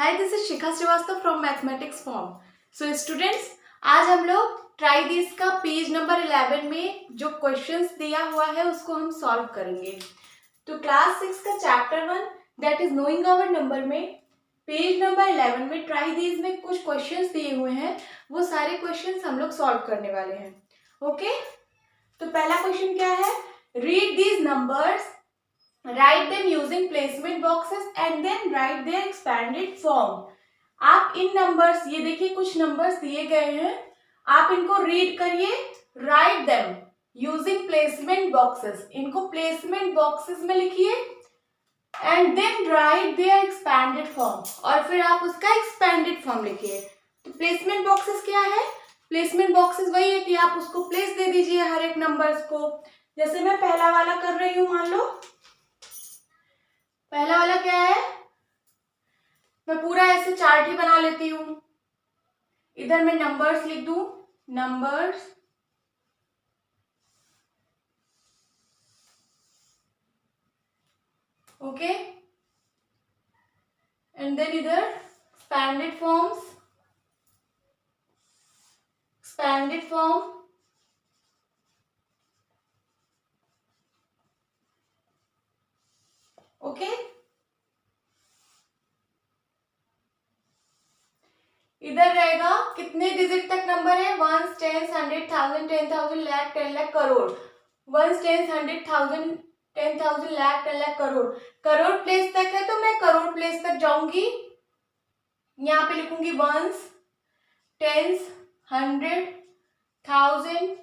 Hi, this is Shikha Srivastava from mathematics form. So students, आज हम लोग ट्राई दिस का पेज नंबर 11 में जो क्वेश्चंस दिया हुआ है उसको हम सॉल्व करेंगे। तो क्लास 6 का chapter 1 that is knowing our numbers में पेज नंबर 11 में ट्राई दिस में कुछ क्वेश्चंस दिए हुए हैं, वो सारे क्वेश्चंस हम लोग सॉल्व करने वाले हैं। ओके, तो पहला क्वेश्चन क्या है? Read these numbers, write them using placement boxes and then write their expanded form। आप इन नंबर्स, ये देखिए कुछ नंबर्स दिए गए हैं, आप इनको रीड करिए, write them using placement boxes, इनको placement boxes में लिखिए and then write their expanded form, और फिर आप उसका expanded form लिखिए। तो placement boxes क्या है? placement boxes वही है कि आप उसको प्लेस दे दीजिए हर एक नंबर्स को। जैसे मैं पहला वाला कर रही हूं, मान लो पहला वाला क्या है, मैं पूरा ऐसे चार्ट ही बना लेती हूं। इधर मैं नंबर्स लिख दूं, नंबर्स, ओके, एंड देन इधर expanded forms, expanded form, okay. इधर रहेगा कितने डिजिट तक नंबर है, 1, 10, 100, 1000, 10,000, लाख, 10 लाख, करोड़। 1, 10, 100, 1000, 10,000, लाख, 10 लाख, करोड़। करोड़ प्लेस तक है तो मैं करोड़ प्लेस तक जाऊंगी, यहाँ पे लिखूंगी 1s, 10s, 100, 1000,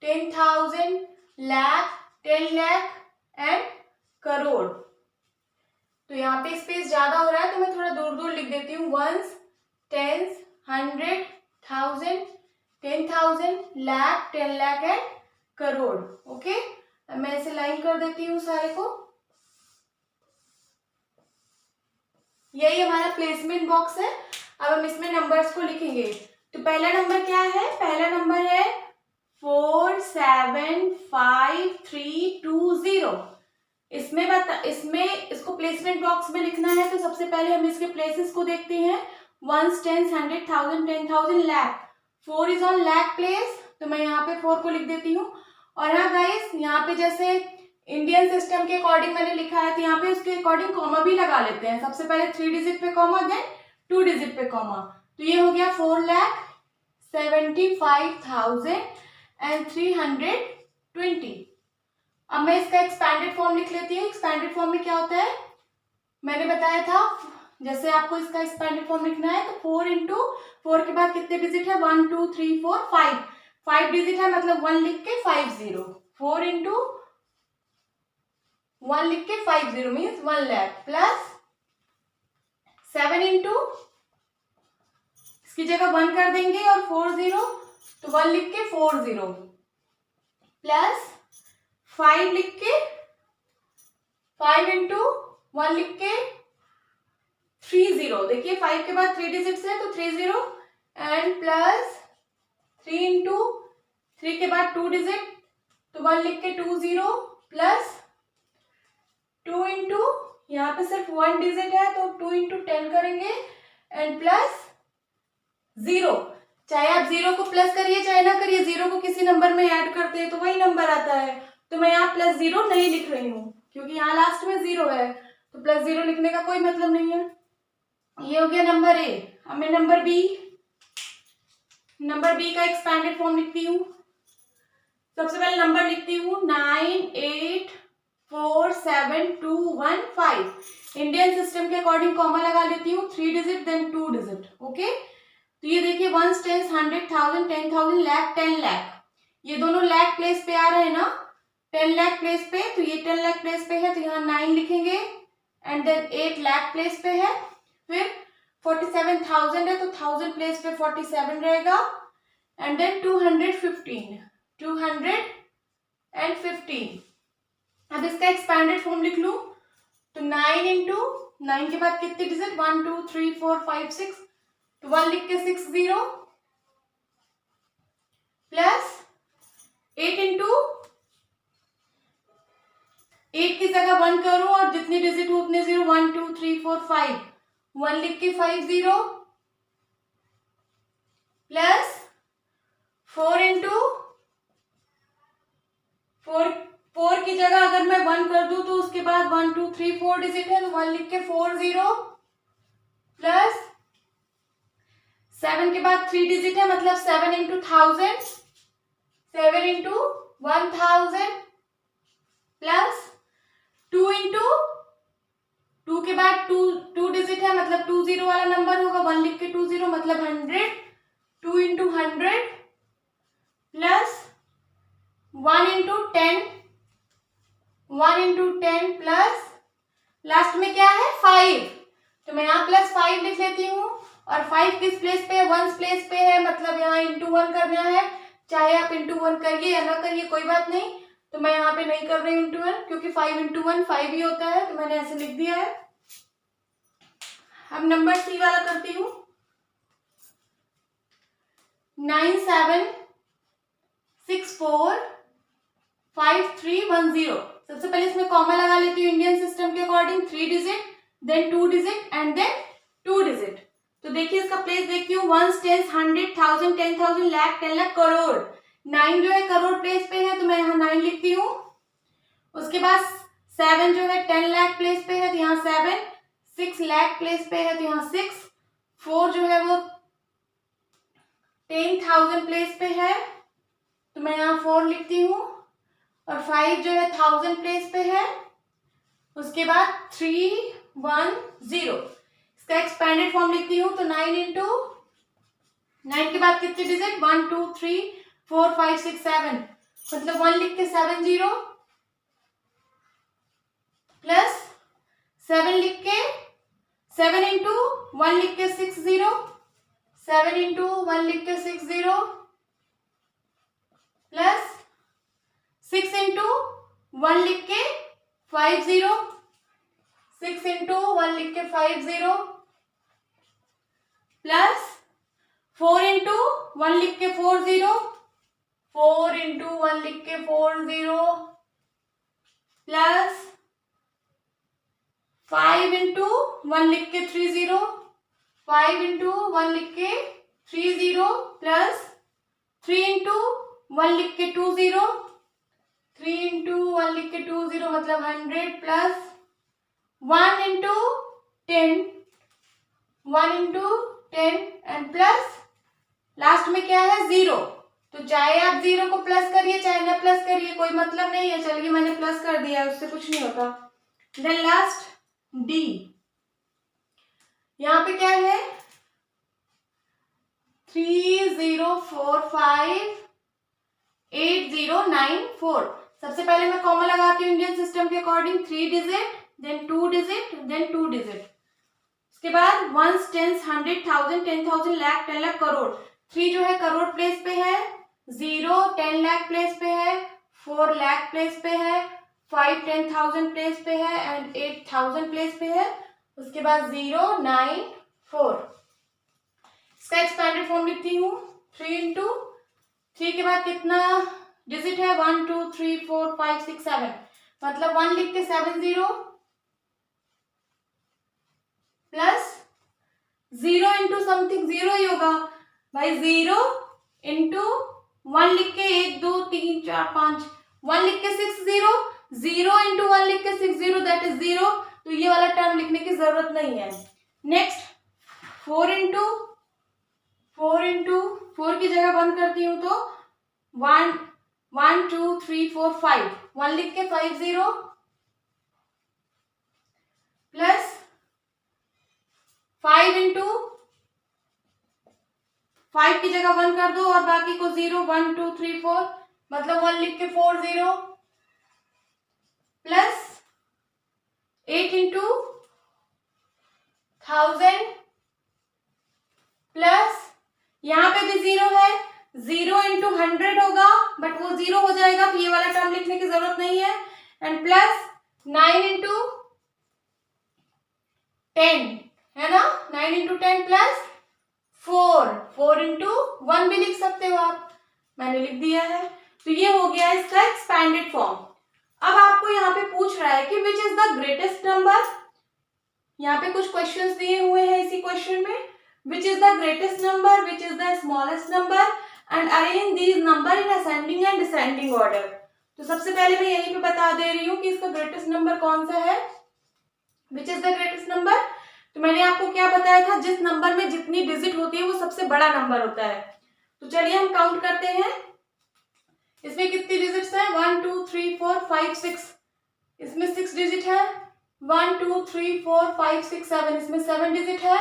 10,000, lakh, 10 lakh and crore. तो यहाँ पे स्पेस ज्यादा हो रहा है तो मैं थोड़ा दूर दूर लिख देती हूँ, 1s, 10s, 100, 1000, 10,000, lakh, 10 lakh and crore. Okay, अब मैं इसे लाइन कर देती हूँ सारे को। यही हमारा प्लेसमेंट बॉक्स है। अब हम इसमें नंबर्स को लिखेंगे। तो पहला नंबर क्या है? पहला नंबर है 475,320। इसमें इसको प्लेसमेंट बॉक्स में लिखना है तो सबसे पहले हम इसके प्लेसेस को देखते हैं। 1s, 10s, 100, 1000, 10,000, lakh. 4 is on lakh place, तो मैं यहाँ पे 4 को लिख देती हूँ। और हाँ गाइस, यहाँ पे जैसे इंडियन सिस्टम के अकॉर्डिंग मैंने लिखा है तो यहाँ पे उसके अकॉर्डिंग कॉमा भी लगा लेते हैं। सबसे पहले 3 डिजिट पे कॉमा, देन 2 डिजिट पे कॉमा। तो ये हो गया 4,75,320। अब मैं इसका एक्सपैंडेड फॉर्म लिख लेती हूँ। एक्सपैंडेड फॉर्म में क्या होता है, मैंने बताया था, जैसे आपको इसका एक्सपैंडेड फॉर्म लिखना है तो 4 इंटू 4 के बाद कितने डिजिट है, 1 2 3 4 5, 5 डिजिट है मतलब 1 लिख के 50। 4 इंटू 1 लिख के 50 मीन्स 1 लाख, प्लस 7 इंटू, इसकी जगह 1 कर देंगे और 40, तो 1 लिख के 40, प्लस 5 लिख के, 5 इंटू 1 लिख के 30। देखिए 5 के बाद 3 डिजिट्स है तो 30, एंड प्लस 3 इंटू 3 के बाद 2 डिजिट तो 1 लिख के 20, प्लस 2 इंटू, यहाँ पे सिर्फ 1 डिजिट है तो 2 इंटू 10 करेंगे, एंड प्लस 0। चाहे आप 0 को प्लस करिए चाहे ना करिए, 0 को किसी नंबर में ऐड करते हैं तो वही नंबर आता है। तो मैं यहाँ प्लस 0 नहीं लिख रही हूँ क्योंकि यहाँ लास्ट में 0 है, तो प्लस 0 लिखने का कोई मतलब नहीं है। ये हो गया नंबर ए। अब मैं नंबर बी का एक्सपैंडेड फॉर्म लिखती हूँ। सबसे पहले नंबर लिखती हूँ 9847215। इंडियन सिस्टम के अकॉर्डिंग कॉमा लगा लेती हूँ, 3 डिजिट देन 2 डिजिट। ओके, तो ये देखिए 1s, 10s, 100, 1000, 10,000, लाख, 10 लाख, ये दोनों लाख प्लेस पे आ रहे हैं ना, 10 लाख प्लेस पे, तो ये 10 लाख प्लेस पे है तो यहाँ 9 लिखेंगे, एंड देन 8 लाख प्लेस पे है, फिर 47,000 है तो 1000 प्लेस पे 47 रहेगा, एंड देन 215। अब इसका एक्सपैंडेड फॉर्म लिख लूं तो 9 इंटू 9 के बाद कितने डिजिट, 1 2 3 4 5 6, तो 1 लिख के 60, प्लस 8 इंटू 8 की जगह 1 करूं और जितने डिजिट हो उतने 0, 1 2 3 4 5, 1 लिख के 50 प्लस 4 इंटू 4 की जगह अगर मैं 1 कर दूं तो उसके बाद 1 2 3 4 डिजिट है, तो 1 लिख के 40 प्लस 7 के बाद 3 डिजिट है, मतलब 7 इंटू 1000, 7 इंटू 1000 प्लस 2 इंटू 2 के बाद 2 डिजिट है, मतलब 20 वाला नंबर होगा, 1 लिख के 20 मतलब 100, 2 into 100 plus 1 into 10, 1 into 10 plus last में क्या है 5, तो मैं यहाँ प्लस 5 लिख लेती हूँ। और 5 किस प्लेस पे है, 1 प्लेस पे है, मतलब यहाँ इंटू 1 करना है, चाहे आप इंटू 1 करिए या ना करिए कोई बात नहीं, तो मैं यहाँ पे नहीं कर रही हूँ इंटू 1, क्योंकि 5 इंटू 1 5 ही होता है, तो मैंने ऐसे लिख दिया है। अब नंबर सी वाला करती हूँ, 97645310। सबसे पहले इसमें कॉमा लगा लेती हूँ इंडियन सिस्टम के according, 3 digit then 2 digit and then 2 digit. तो देखिए इसका प्लेस देखती हूँ, 1 10 100 1000 10,000 लाख 10 लाख करोड़, 9 जो है करोड़ प्लेस पे है, तो मैं यहाँ 9 लिखती हूँ। उसके बाद 7 जो है 10 लाख प्लेस पे है, तो यहाँ 7, 6 लाख प्लेस पे है, तो यहाँ 6, 4 जो है वो 10,000 प्लेस पे है, तो मैं यहाँ 4 लिखती हूँ। और 5 जो है 1000 प्लेस पे है, उसके बाद 310, इसका एक्सपेंडेड फॉर्म लिखती हूँ, तो 9 इंटू 9 के बाद कितने डिजिट, 1 2 3 4 5 6 7, मतलब 1 लिख के 70 प्लस 7 लिख के 7 इंटू 1 लिख के 60, 7 इंटू 1 लिख के 60 प्लस 6 इंटू 1 लिख के 50, 6 इंटू 1 लिख के 50 प्लस 4 इंटू 1 लिख के 40, 4 इंटू 1 लिख के 40 प्लस 5 इंटू 1 लिख के 30, 5 इंटू 1 लिख के 30 प्लस 3 इंटू 1 लिख के 20, 3 इंटू 1 लिख के 20 मतलब 100 plus 1 into 10, 1 into 10 and plus last में क्या है 0, तो चाहे आप 0 को प्लस करिए चाहे ना प्लस करिए कोई मतलब नहीं है, चलिए मैंने प्लस कर दिया, उससे कुछ नहीं होता। देन लास्ट डी, यहाँ पे क्या है 30458094, सबसे पहले मैं कॉमा लगाती हूँ इंडियन सिस्टम के according, 3 digit then 2 digit then 2 digit, उसके बाद 1 10 100 1000 10,000 लाख 10 लाख करोड़, 3 जो है करोड़ प्लेस पे है, 0 10 लाख प्लेस पे है, 4 लाख प्लेस पे है, 5 10,000 प्लेस पे है एंड 8,000 प्लेस पे है, उसके बाद 0 9 4, इसका एक्सपेंडेड फॉर्म लिखती हूँ, 3 इंटू 3 के बाद कितना डिजिट है 1 2 3 4 5 6 7, मतलब 1 लिख के 70 प्लस 0 इंटू समथिंग 0 ही होगा भाई, 0 इंटू 1 लिख के 1 2 3 4 5, 1 लिख के 60, 0 इंटू 1 लिख के 60 दैट इज 0, तो ये वाला टर्म लिखने की जरूरत नहीं है। नेक्स्ट 4 इंटू 4 की जगह 1 करती हूँ तो 1 1 2 3 4 5, 1 लिख के 50 प्लस 5 इंटू 5 की जगह 1 कर दो और बाकी को 0 1 2 3 4, मतलब 1 लिख के 40 प्लस 8 इंटू 1000 प्लस यहाँ पे भी 0 है, 0 इंटू 100 होगा बट वो 0 हो जाएगा, तो ये वाला टर्म लिखने की जरूरत नहीं है, एंड प्लस 9 इंटू 10 है ना, 9 इंटू 10 प्लस 4 इंटू 1 भी लिख सकते हो आप, मैंने लिख दिया है। तो ये हो गया इसका एक्सपैंडेड फॉर्म। अब आपको यहाँ पे पूछ रहा है कि which is the greatest number, यहाँ पे कुछ क्वेश्चंस दिए हुए हैं इसी क्वेश्चन में। Which is the greatest number, which is the smallest number and arrange these number in ascending and descending order. तो सबसे पहले मैं यहीं पे बता दे रही हूँ कि इसका ग्रेटेस्ट नंबर कौन सा है, which is the greatest number. तो मैंने आपको क्या बताया था, जिस नंबर में जितनी डिजिट होती है वो सबसे बड़ा नंबर होता है। तो चलिए हम काउंट करते हैं, इसमें कितनी डिजिट्स है, 1 2 3 4 5 6, इसमें 6 डिजिट है। 1 2 3 4 5 6 7, इसमें 7 डिजिट है।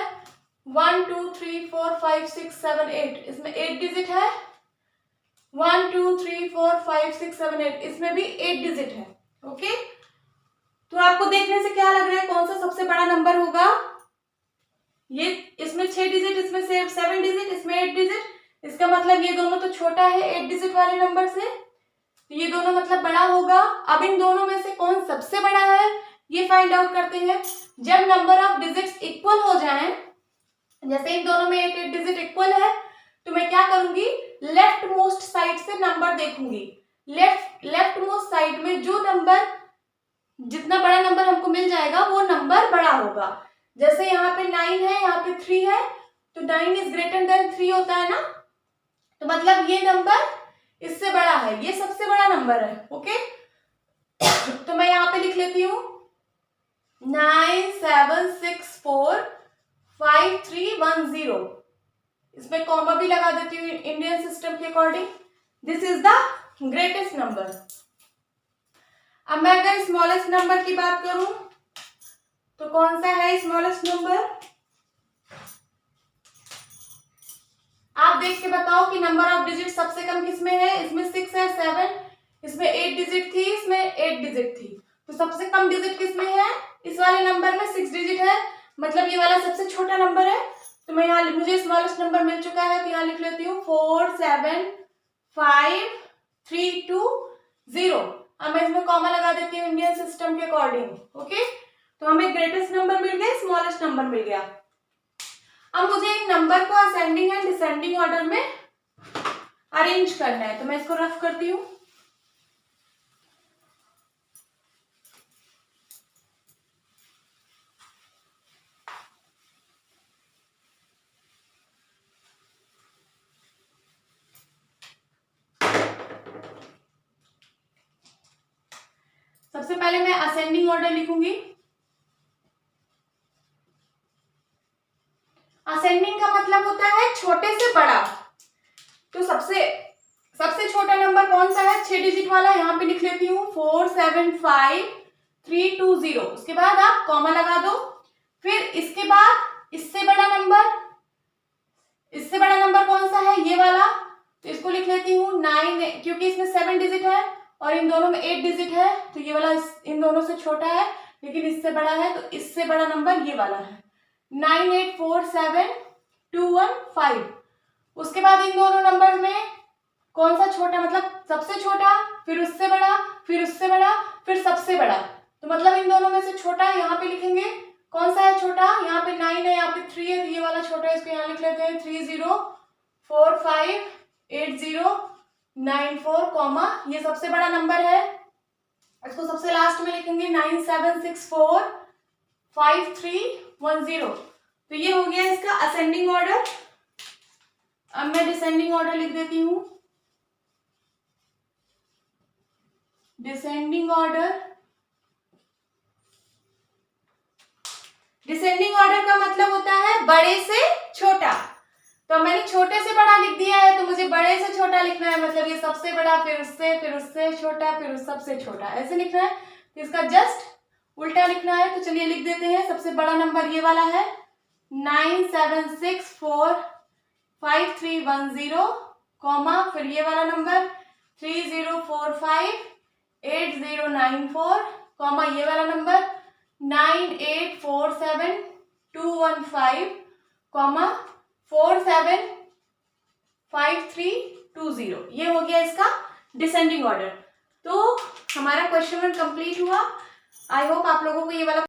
1 2 3 4 5 6 7 8, इसमें 8 डिजिट है। 1 2 3 4 5 6 7 8, इसमें भी 8 डिजिट है। ओके, तो आपको देखने से क्या लग रहा है कौन सा सबसे बड़ा नंबर होगा? ये इसमें 6 डिजिट, इसमें 7 डिजिट, इसमें 8 डिजिट, इसका मतलब ये दोनों तो छोटा है 8 डिजिट वाले नंबर से, तो ये दोनों मतलब बड़ा होगा। अब इन दोनों में से कौन सबसे बड़ा है ये फाइंड आउट करते हैं। जब नंबर ऑफ डिजिट्स इक्वल हो जाएं, जैसे इन दोनों में 8 डिजिट इक्वल है, तो मैं क्या करूंगी, लेफ्ट मोस्ट साइड से नंबर देखूंगी। लेफ्ट मोस्ट साइड में जो नंबर, जितना बड़ा नंबर हमको मिल जाएगा वो नंबर बड़ा होगा। जैसे यहाँ पे 9 है, यहाँ पे 3 है, तो 9 इज ग्रेटर देन 3 होता है ना, तो मतलब ये नंबर इससे बड़ा है, ये सबसे बड़ा नंबर है। ओके, तो मैं यहाँ पे लिख लेती हूँ 9 7 6 4 5 3 1 0, इसमें कॉमा भी लगा देती हूँ इंडियन सिस्टम के according. This is the greatest number. अब मैं अगर स्मॉलेस्ट नंबर की बात करूं तो कौन सा है स्मॉलेस्ट नंबर? आप देख के बताओ कि नंबर ऑफ डिजिट सबसे कम किसमें है। इसमें 6 है, 7, इसमें 8 डिजिट थी, इसमें 8 डिजिट थी, तो सबसे कम डिजिट किसमें है? इस वाले नंबर में 6 डिजिट है, मतलब ये वाला सबसे छोटा नंबर है। तो मैं यहाँ, मुझे स्मॉलेस्ट नंबर मिल चुका है, तो यहाँ लिख लेती हूँ 4 7 5 3 2 0। अब मैं इसमें कॉमा लगा देती हूँ इंडियन सिस्टम के अकॉर्डिंग। ओके, तो हमें ग्रेटेस्ट नंबर मिल गया, स्मॉलेस्ट नंबर मिल गया। अब मुझे एक नंबर को असेंडिंग एंड डिसेंडिंग ऑर्डर में अरेंज करना है, तो मैं इसको रफ करती हूँ। सबसे पहले मैं असेंडिंग ऑर्डर लिखूंगी। असेंडिंग का मतलब होता है छोटे से बड़ा, तो सबसे छोटा नंबर कौन सा है? 6 डिजिट वाला, यहाँ पे लिख लेती हूँ 4 7 5 3 2 0, उसके बाद आप कॉमा लगा दो। फिर इसके बाद इससे बड़ा नंबर कौन सा है? ये वाला, तो इसको लिख लेती हूँ 9, क्योंकि इसमें 7 डिजिट है और इन दोनों में 8 डिजिट है, तो ये वाला इन दोनों से छोटा है लेकिन इससे बड़ा है, तो इससे बड़ा नंबर ये वाला है 9 8 4 7 2 1 5। उसके बाद इन दोनों नंबर में कौन सा छोटा, मतलब सबसे छोटा, फिर उससे बड़ा, फिर उससे बड़ा, फिर सबसे बड़ा, तो मतलब इन दोनों में से छोटा यहाँ पे लिखेंगे। कौन सा है छोटा? यहाँ पे 9 है, यहाँ पे 3 है, तो ये वाला छोटा है, इसको यहाँ लिख लेते हैं 3 0 4 5 8 0 9 4 कॉमा, ये सबसे बड़ा नंबर है, इसको सबसे लास्ट में लिखेंगे 9 7 6 4 5 3 1 0। तो ये हो गया इसका असेंडिंग ऑर्डर। अब मैं डिसेंडिंग ऑर्डर लिख देती हूँ। डिसेंडिंग ऑर्डर का मतलब होता है बड़े से छोटा, तो मैंने छोटे से बड़ा लिख दिया है, तो मुझे बड़े से छोटा लिखना है, मतलब ये सबसे बड़ा, फिर उससे छोटा, फिर उस सबसे छोटा, ऐसे लिखना है। तो इसका जस्ट उल्टा लिखना है, तो चलिए लिख देते हैं। सबसे बड़ा नंबर ये वाला है 9 7 6 4 5 3 1 0 कॉमा, फिर ये वाला नंबर 3 0 4 5 8 0 9 4 कॉमा, ये वाला नंबर 9 8 4 7 2 1 5 कॉमा 4 7 5 3 2 0। ये हो गया इसका डिसेंडिंग ऑर्डर। तो हमारा क्वेश्चन 1 कंप्लीट हुआ। आई होप आप लोगों को ये वाला